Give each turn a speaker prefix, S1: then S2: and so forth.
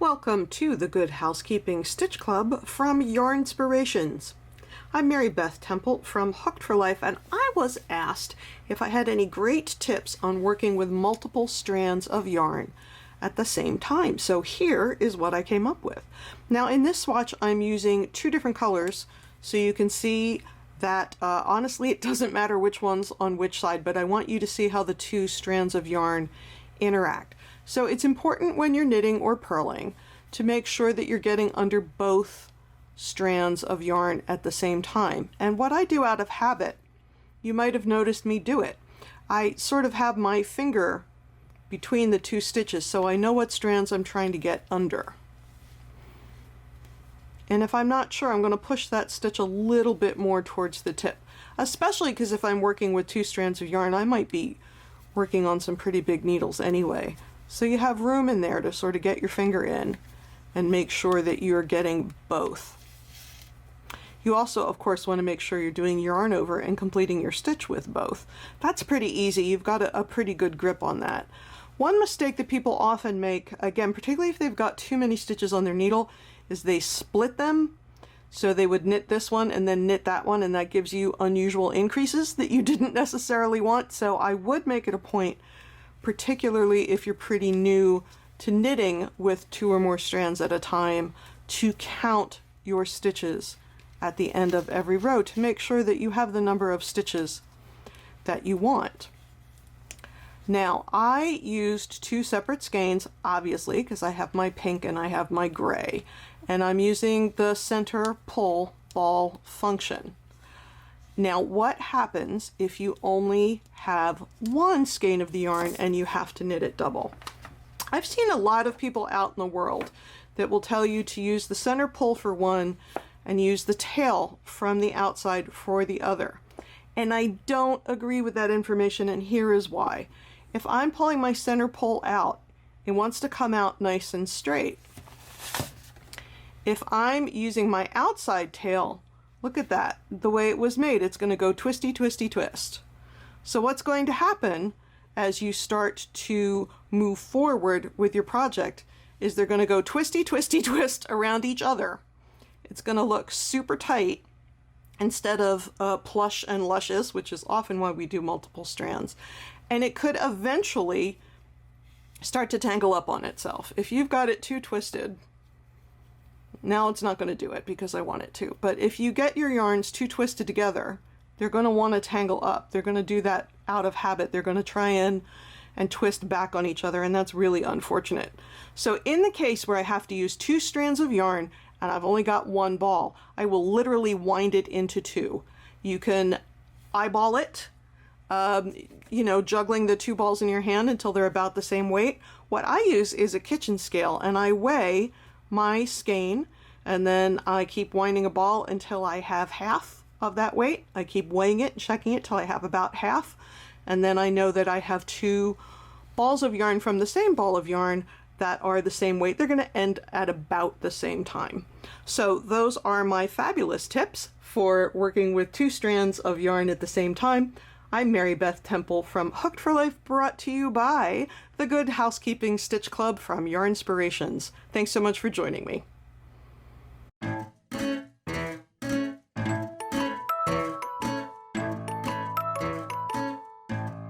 S1: Welcome to the Good Housekeeping Stitch Club from Yarnspirations. I'm Beth Temple from Hooked for Life, and I was asked if I had any great tips on working with multiple strands of yarn at the same time. So here is what I came up with. Now in this swatch I'm using two different colors, so you can see that honestly it doesn't matter which one's on which side, but I want you to see how the two strands of yarn interact. So it's important when you're knitting or purling to make sure that you're getting under both strands of yarn at the same time. And what I do out of habit, you might have noticed me do it. I sort of have my finger between the two stitches so I know what strands I'm trying to get under. And if I'm not sure, I'm going to push that stitch a little bit more towards the tip, especially because if I'm working with two strands of yarn, I might be working on some pretty big needles anyway. So you have room in there to sort of get your finger in and make sure that you're getting both. You also, of course, want to make sure you're doing yarn over and completing your stitch with both. That's pretty easy. You've got a pretty good grip on that. One mistake that people often make, again, particularly if they've got too many stitches on their needle, is they split them. So they would knit this one and then knit that one, and that gives you unusual increases that you didn't necessarily want. So I would make it a point, particularly if you're pretty new to knitting with two or more strands at a time, to count your stitches at the end of every row to make sure that you have the number of stitches that you want. Now, I used two separate skeins, obviously, because I have my pink and I have my gray, and I'm using the center pull ball function. Now, what happens if you only have one skein of the yarn and you have to knit it double? I've seen a lot of people out in the world that will tell you to use the center pull for one and use the tail from the outside for the other. And I don't agree with that information, and here is why. If I'm pulling my center pull out, it wants to come out nice and straight. If I'm using my outside tail, look at that, the way it was made, it's going to go twisty, twisty, twist. So what's going to happen as you start to move forward with your project is they're going to go twisty, twisty, twist around each other. It's going to look super tight instead of plush and luscious, which is often why we do multiple strands. And it could eventually start to tangle up on itself. If you've got it too twisted, now it's not going to do it because I want it to. But if you get your yarns too twisted together, they're going to want to tangle up. They're going to do that out of habit. They're going to try and twist back on each other, and that's really unfortunate. So in the case where I have to use two strands of yarn and I've only got one ball, I will literally wind it into two. You can eyeball it, you know, juggling the two balls in your hand until they're about the same weight. What I use is a kitchen scale, and I weigh my skein, and then I keep winding a ball until I have half of that weight. I keep weighing it and checking it till I have about half, and then I know that I have two balls of yarn from the same ball of yarn that are the same weight. They're going to end at about the same time. So those are my fabulous tips for working with two strands of yarn at the same time. I'm Beth Temple from Hooked for Life, brought to you by the Good Housekeeping Stitch Club from Yarnspirations. Thanks so much for joining me.